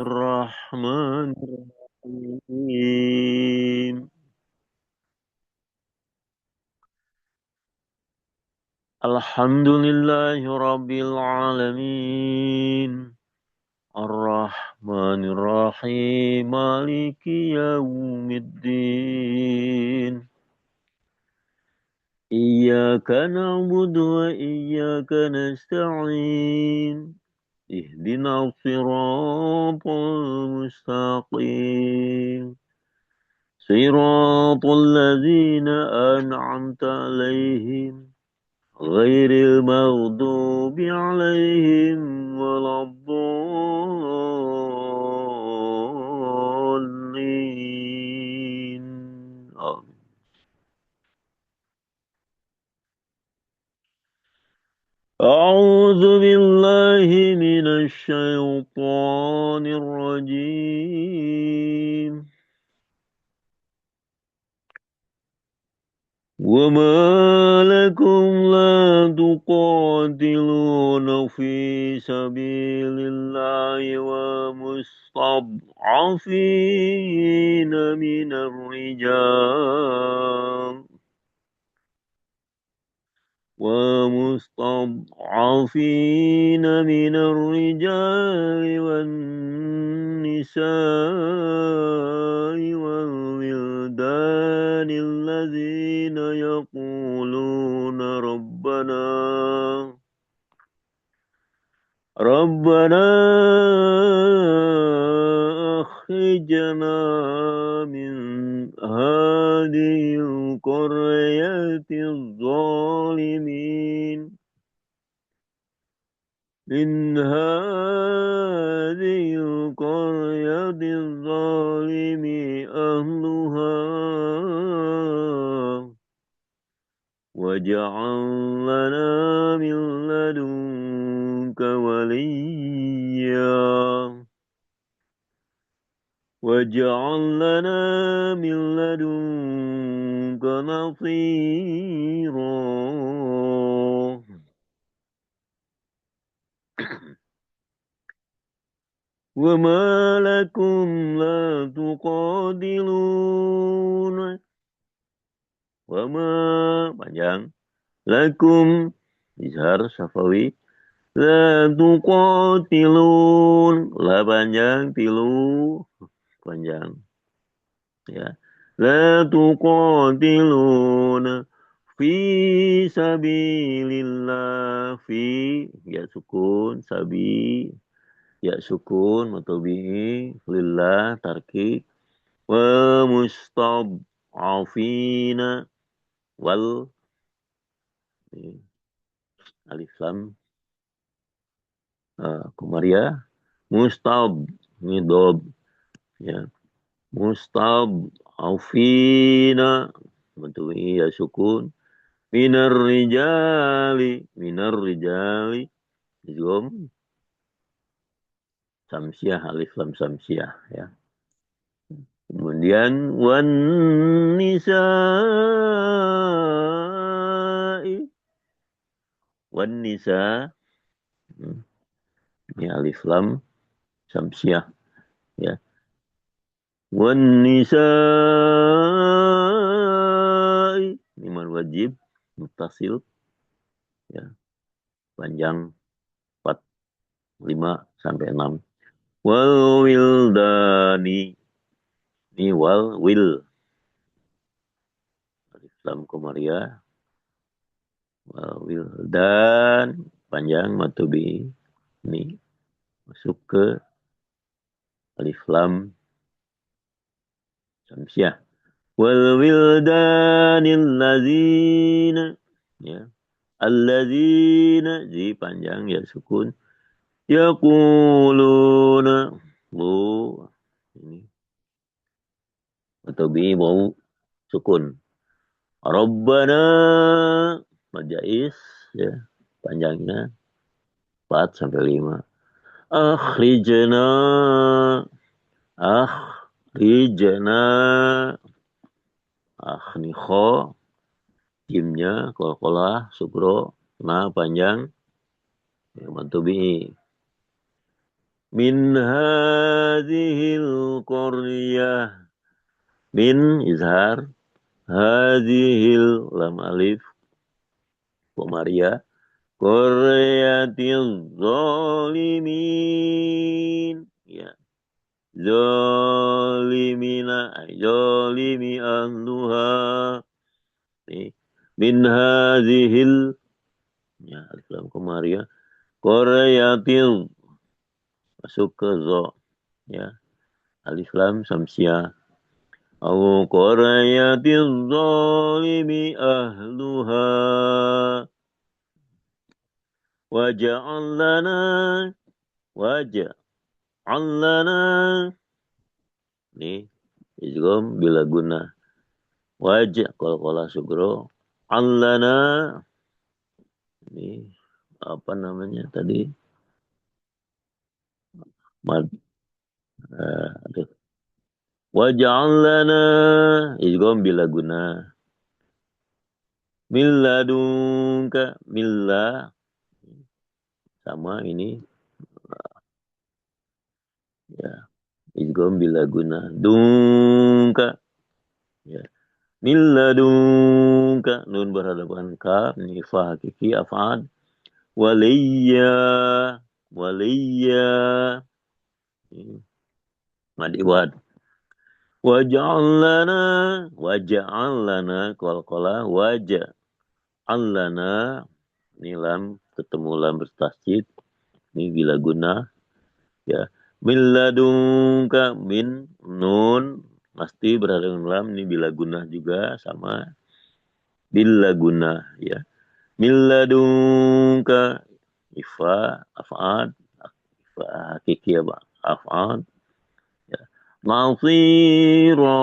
الرحمن الرحيم الحمد لله رب العالمين الرحمن الرحيم مالك يوم الدين إياك نعبد وإياك نستعين اهدنا الصراط المستقيم صراط الذين أنعمت عليهم غير المغضوب عليهم ولا الضالين أعوذ بالله من الشيطان الرجيم وما لكم لا تقاتلون في سبيل الله ومستضعفين من الرجال والنساء والولدان الذين يقولون ربنا أخرجنا من هذه القرية الظالمين من هذه القرية الظالم أهلها واجعل لنا من لدنك وليا واجعل لنا من لدنك نصيرا وما لكم لا تقاتلون وما panjang lakum izhar syafawi la tuqatilun la panjang tilu panjang ya la tuqatilun fi sabilillah fi ya sukun sabi ya sukun matobihi lillah tarkik wa mustad'afina wal alif lam kumaria mustab ini dob ya mustad'afina matobihi ya sukun minar rijali izgom samsiah alif lam samsiah ya. Kemudian wan nisa ini alif lam samsiah ya. Wan nisa ini mal wajib muttasil ya. Panjang 4 5 sampai 6. Wal wildani ini wal wil alif lam komaria wal wildan panjang matubi ini masuk ke alif lam samsiah wal wildanil ladzina ya alladzina di panjang ya sukun yaquluna bu ini atau bi mau sukun rabbana majais ya panjangnya 4 sampai 5 akhrijna akhnikho jimnya kolkolah sukro na panjang ya mantubi min hadhil qaryah. Min izhar, hadhil lam alif Maria, qaryatil zalimin. Ya, zalimina, zalimi ahluha. Nih, min hadhil, ya, alif lam Maria, qaryatil, masuk ke zo, ya, alif lam samsiah. Au qaryatil zalimi ahluha waja'al lana waja'al lana. Nih izgham bila guna qalqalah sugro allana. Ini apa namanya tadi, mad aduh. Waja'al lana izgham bila guna min ladunka, milla sama ini, ya, idgham bila guna dungka, ya, min ladunka, nun berhadapan kaf, ini fa hakiki af'ad, waliya, waliya, mad iwad, waja'al lana qalqalah waja'al lana, ini lam ketemu lam bertasydid, ini bila guna, ya, min ladunka, min nun pasti berada dengan lam, ini bila guna juga sama bila guna, ya, min ladunka ifa af'ad, ifa hakiki apa af'ad, ya, nasira,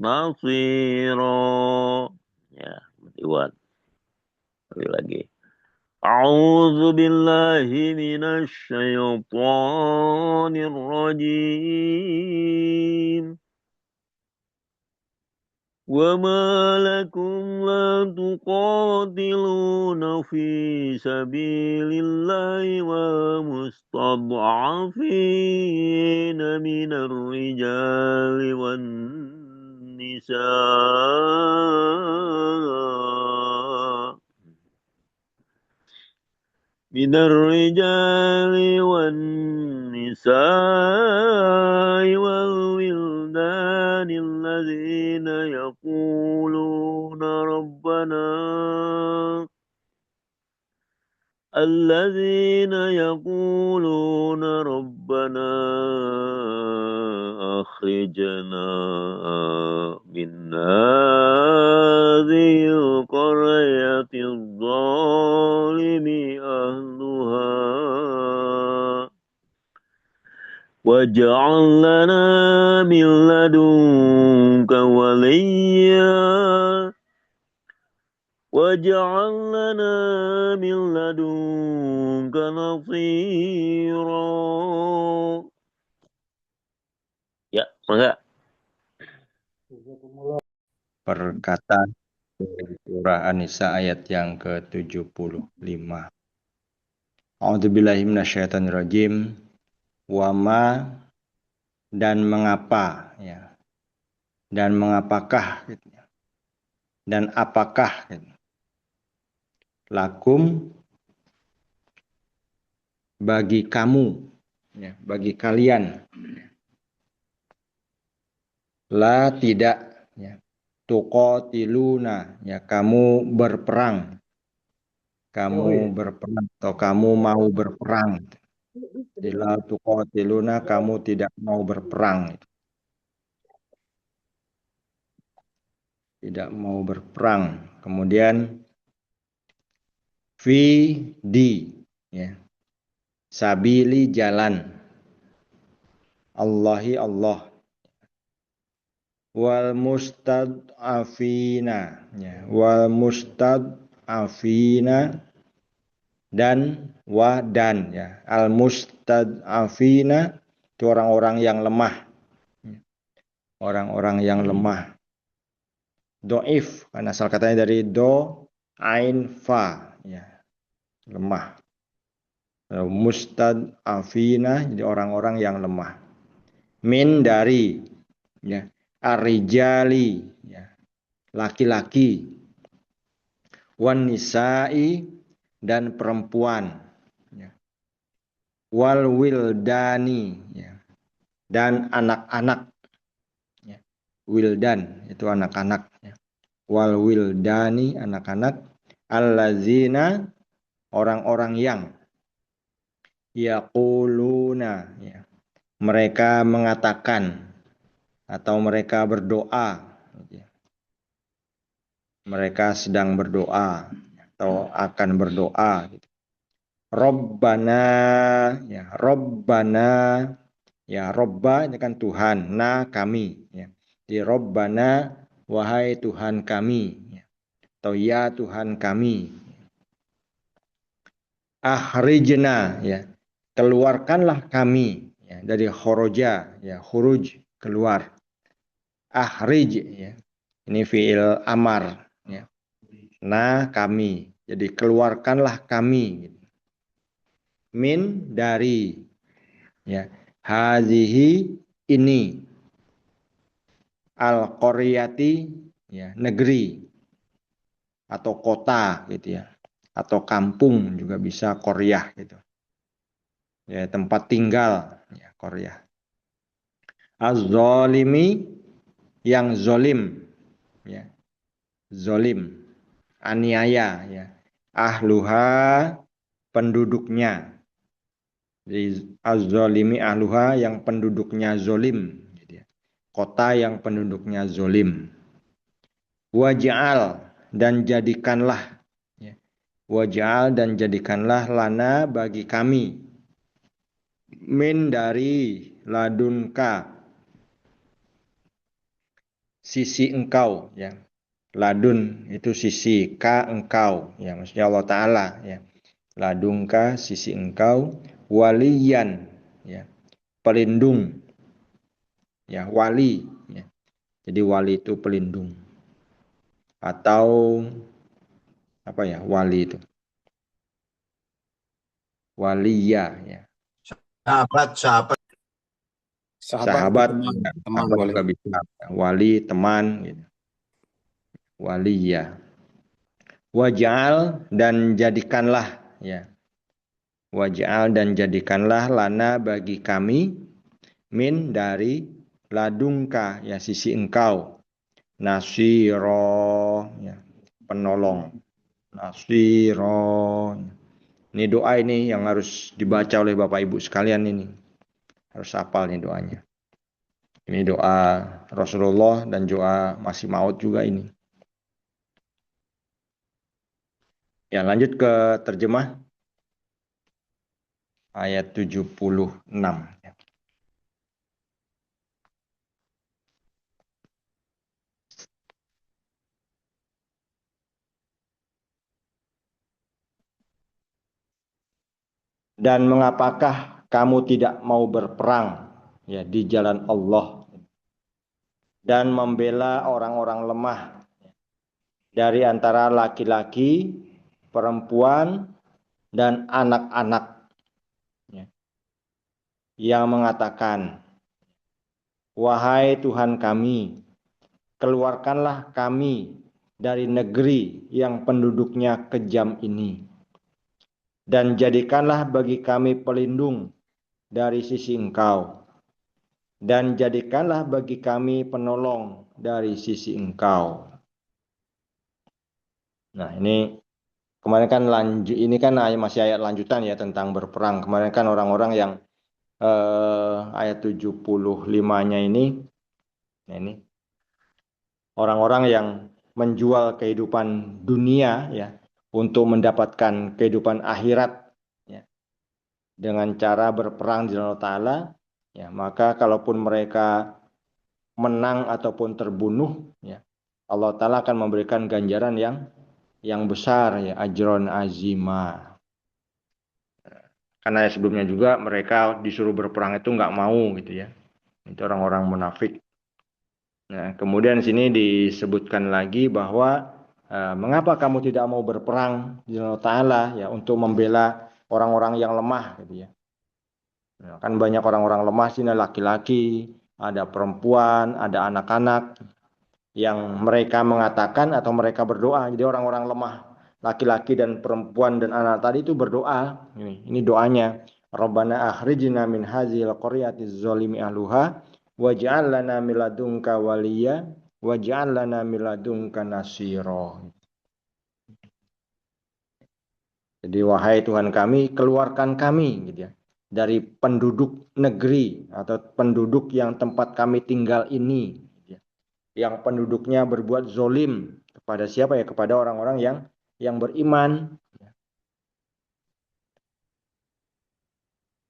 nasira, ya, iwan lagi. A'udzu billahi minasy syaithanir rajim. Wa ma lakum la tuqatiluna fi sabilillahi wa mustad'afina minar rijali wan nisa. من الرجال والنساء والولدان الذين يقولون ربنا أخرجنا من هذه القرية الظالم أهلها واجعل لنا من لدنك وليا واجعل لنا من لدنك نصيرا. Ya, mangga. Perkataan surah An-Nisa ayat yang ke-75. A'udzubillahi minasyaitonirrajim. Wama, dan mengapa, ya. Dan mengapakah, gitu. Dan apakah, gitu. Lakum, bagi kamu, ya, bagi kalian, la tidak, ya, tuqatiluna, ya, kamu berperang atau kamu mau berperang. La tuqatiluna, kamu tidak mau berperang, tidak mau berperang. Kemudian fi di, ya, sabili jalan, Allahi Allah, wal mustad'afina, ya, wal mustad'afina, dan ya, al mustad'afina itu orang-orang yang lemah, orang-orang yang lemah. Doif, karena asal katanya dari do ain fa, ya, lemah. Mustad'afina, jadi orang-orang yang lemah. Min dari, ya, ar-rijali, ya, laki-laki, wan nisa'i, dan perempuan, ya, wal wildani, ya, dan anak-anak, ya. Wildan itu anak-anak, ya. Wal wildani, anak-anak, allazina, orang-orang yang, yaquluna, ya, mereka mengatakan atau mereka berdoa, ya. Mereka sedang berdoa atau akan berdoa, gitu. Robbana, ya, Robbana, ya, Robba ini kan Tuhan, na kami, ya. Di Robbana, wahai Tuhan kami, ya. Atau ya Tuhan kami. Ahrijna, ya, keluarkanlah kami, ya, dari khoroja, ya, khuruj, keluar. Ahrij, ya, ini fiil amar, ya. Nah kami, jadi keluarkanlah kami, gitu. Min dari, ya, hazihi, ini, al qaryati, ya, negeri atau kota, gitu ya, atau kampung juga bisa qaryah, gitu ya, tempat tinggal, ya, qaryah. Az-zalimi, yang zolim, ya, zolim, aniaya, ya, ahluha, penduduknya. Jadi az-zalimi ahluha, yang penduduknya zolim, gitu ya. Kota yang penduduknya zolim. Waj'al, dan jadikanlah, ya. Waj'al, dan jadikanlah lana, bagi kami, min dari, ladunka, sisi engkau, ya. Ladun itu sisi, ka engkau, ya, maksudnya Allah Ta'ala, ya. Ladunka, sisi engkau, waliyan, ya, pelindung, ya, wali, ya. Jadi wali itu pelindung atau apa ya, wali itu waliya, ya, Sahabat, sahabat, sahabat atau sahabat, teman, ya, teman sahabat boleh. juga bisa, wali, teman, gitu. Waliya. Waj'al, dan jadikanlah, ya, waj'al, dan jadikanlah lana, bagi kami, min dari, ladungka, ya, sisi engkau, nasiro, ya, penolong, nasiro. Ini doa ini yang harus dibaca oleh Bapak Ibu sekalian ini. Harus hafal nih doanya. Ini doa Rasulullah dan doa Masih Maud juga ini. Ya, lanjut ke terjemah ayat 76. Dan mengapakah kamu tidak mau berperang, ya, di jalan Allah dan membela orang-orang lemah dari antara laki-laki, perempuan, dan anak-anak, ya, yang mengatakan, wahai Tuhan kami, keluarkanlah kami dari negeri yang penduduknya kejam ini, dan jadikanlah bagi kami pelindung dari sisi Engkau, dan jadikanlah bagi kami penolong dari sisi Engkau. Nah, ini kemarin kan ini kan masih ayat lanjutan, ya, tentang berperang. Kemarin kan orang-orang yang ayat 75-nya ini, nah ini orang-orang yang menjual kehidupan dunia, ya, untuk mendapatkan kehidupan akhirat, ya, dengan cara berperang di jalan Allah Ta'ala, ya, maka kalaupun mereka menang ataupun terbunuh, ya, Allah Ta'ala akan memberikan ganjaran yang besar, ya, ajron azima. Karena sebelumnya juga mereka disuruh berperang itu nggak mau, gitu ya. Itu orang-orang munafik. Nah, kemudian sini disebutkan lagi bahwa mengapa kamu tidak mau berperang di jalan Allah Ta'ala, ya, untuk membela orang-orang yang lemah gitu ya. Nah, kan banyak orang-orang lemah sini, laki-laki, ada perempuan, ada anak-anak yang mereka mengatakan atau mereka berdoa. Jadi orang-orang lemah, laki-laki dan perempuan dan anak tadi itu berdoa. Ini doanya. Rabbana akhrijna min hadzil qaryati zalimi ahluha waj'al lana min ladunka waliya waj'al lana min ladunka nasira. Jadi wahai Tuhan kami, keluarkan kami gitu ya, dari penduduk negeri atau penduduk yang tempat kami tinggal ini, gitu ya, yang penduduknya berbuat zolim kepada siapa ya? Kepada orang-orang yang beriman,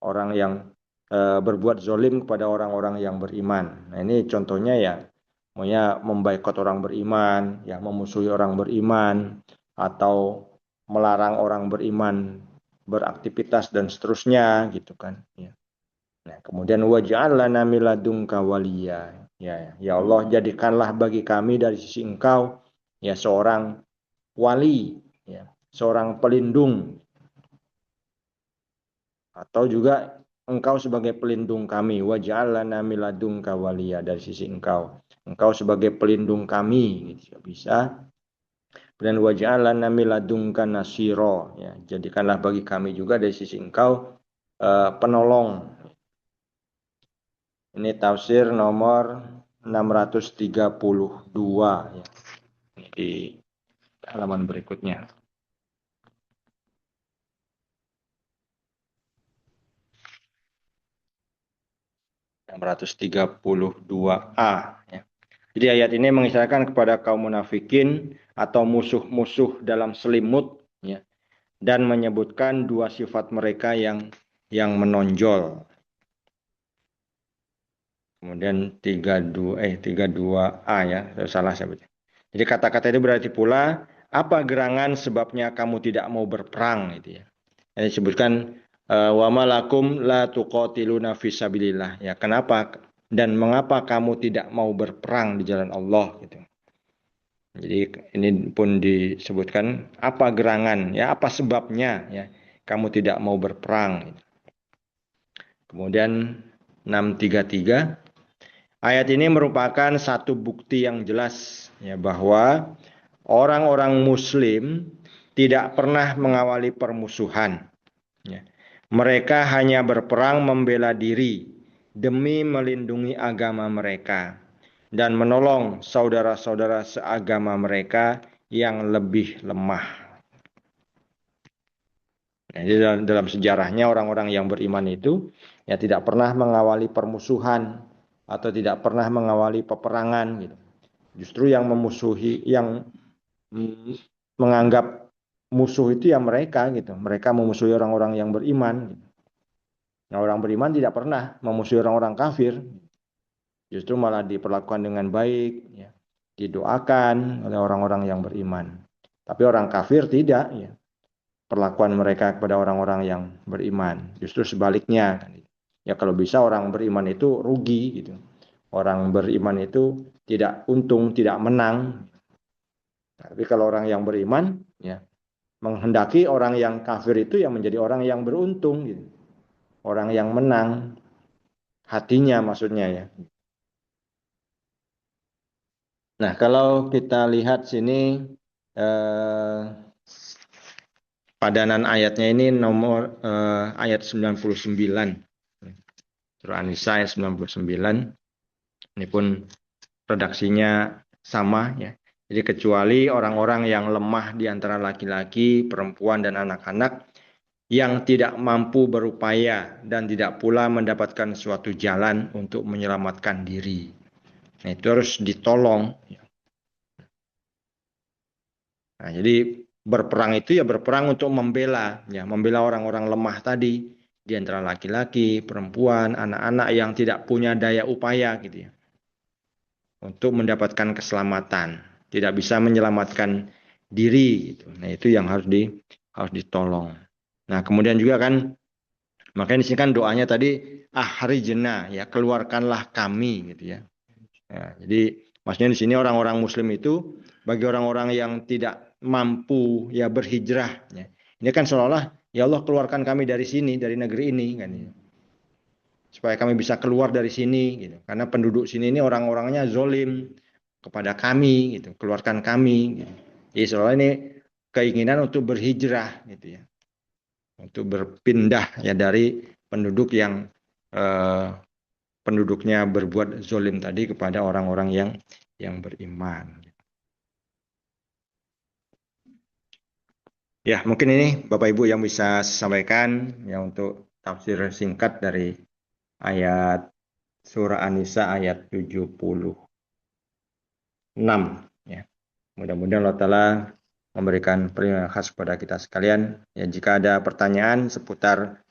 orang yang berbuat zolim kepada orang-orang yang beriman. Nah ini contohnya ya, maunya memboikot orang beriman, ya memusuhi orang beriman, atau melarang orang beriman beraktivitas dan seterusnya gitu kan. Ya. Nah kemudian waj'al lana min ladunka waliya. Ya Allah, jadikanlah bagi kami dari sisi Engkau ya seorang wali, ya seorang pelindung, atau juga Engkau sebagai pelindung kami. Waj'al lana min ladunka waliya, dari sisi Engkau. Engkau sebagai pelindung kami, gitu bisa. Dan waj'al lana min ladunka nasira, ya jadikanlah bagi kami juga dari sisi Engkau penolong. Ini tafsir nomor 632 ya, di halaman berikutnya. 632A ya. Jadi ayat ini mengisyaratkan kepada kaum munafikin atau musuh-musuh dalam selimut ya, dan menyebutkan dua sifat mereka yang menonjol. Kemudian 32A ya, salah saya baca. Jadi kata-kata itu berarti pula, apa gerangan sebabnya kamu tidak mau berperang gitu ya. Yang disebutkan wa malakum la tuqatiluna fisabilillah. Ya, kenapa dan mengapa kamu tidak mau berperang di jalan Allah gitu. Jadi ini pun disebutkan apa gerangan ya, apa sebabnya ya kamu tidak mau berperang. Kemudian 633, ayat ini merupakan satu bukti yang jelas ya bahwa orang-orang muslim tidak pernah mengawali permusuhan. Ya. Mereka hanya berperang membela diri demi melindungi agama mereka dan menolong saudara-saudara seagama mereka yang lebih lemah. Jadi dalam sejarahnya orang-orang yang beriman itu ya tidak pernah mengawali permusuhan atau tidak pernah mengawali peperangan gitu. Justru yang memusuhi, yang menganggap musuh itu ya mereka gitu. Mereka memusuhi orang-orang yang beriman gitu. Nah, orang beriman tidak pernah memusuhi orang-orang kafir. Justru malah diperlakukan dengan baik, ya, didoakan oleh orang-orang yang beriman. Tapi orang kafir tidak, ya. Perlakuan mereka kepada orang-orang yang beriman. Justru sebaliknya. Ya kalau bisa orang beriman itu rugi gitu. Orang beriman itu tidak untung, tidak menang. Tapi kalau orang yang beriman, ya menghendaki orang yang kafir itu yang menjadi orang yang beruntung, gitu. Orang yang menang hatinya maksudnya ya. Nah, kalau kita lihat sini padanan ayatnya ini nomor ayat 99. Surah An-Nisa ayat 99. Ini pun redaksinya sama ya. Jadi kecuali orang-orang yang lemah di antara laki-laki, perempuan dan anak-anak yang tidak mampu berupaya dan tidak pula mendapatkan suatu jalan untuk menyelamatkan diri. Nah, itu harus ditolong. Nah, jadi berperang itu ya berperang untuk membela, ya membela orang-orang lemah tadi di antara laki-laki, perempuan, anak-anak yang tidak punya daya upaya gitu ya, untuk mendapatkan keselamatan, tidak bisa menyelamatkan diri gitu. Nah, itu yang harus ditolong. Nah, kemudian juga kan makanya di sini kan doanya tadi akhrijna ya, keluarkanlah kami gitu ya. Nah, jadi maksudnya di sini orang-orang muslim itu bagi orang-orang yang tidak mampu ya berhijrah ya. Ini kan seolah-olah ya Allah keluarkan kami dari sini, dari negeri ini kan gitu. Supaya kami bisa keluar dari sini gitu. Karena penduduk sini ini orang-orangnya zolim kepada kami gitu, keluarkan kami gitu. Jadi soalnya ini keinginan untuk berhijrah gitu ya. Untuk berpindah ya dari penduduk yang penduduknya berbuat zolim tadi kepada orang-orang yang beriman. Ya, mungkin ini Bapak Ibu yang bisa saya sampaikan ya untuk tafsir singkat dari ayat surah An-Nisa ayat 76 ya. Mudah-mudahan Allah Ta'ala memberikan perlindungan khas kepada kita sekalian. Ya, jika ada pertanyaan seputar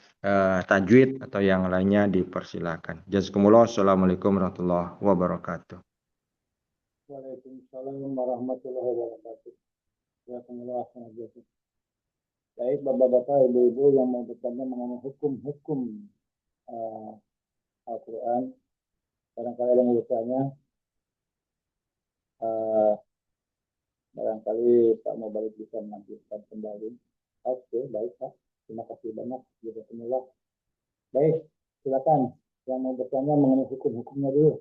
tajwid atau yang lainnya dipersilakan. Jazakumullah. Assalamualaikum warahmatullahi wabarakatuh. Waalaikumsalam warahmatullahi wabarakatuh. Jazakumullah khairan. Baik Bapak-bapak, Ibu-ibu yang mau bertanya mengenai hukum-hukum Al-Quran, barangkali ada yang mau bertanya, barangkali Pak Mubalik bisa melanjutkan kembali. Oke, baik Pak. Terima kasih banyak. Jazakumullah. Baik, silakan yang mau bertanya mengenai hukum-hukumnya dulu.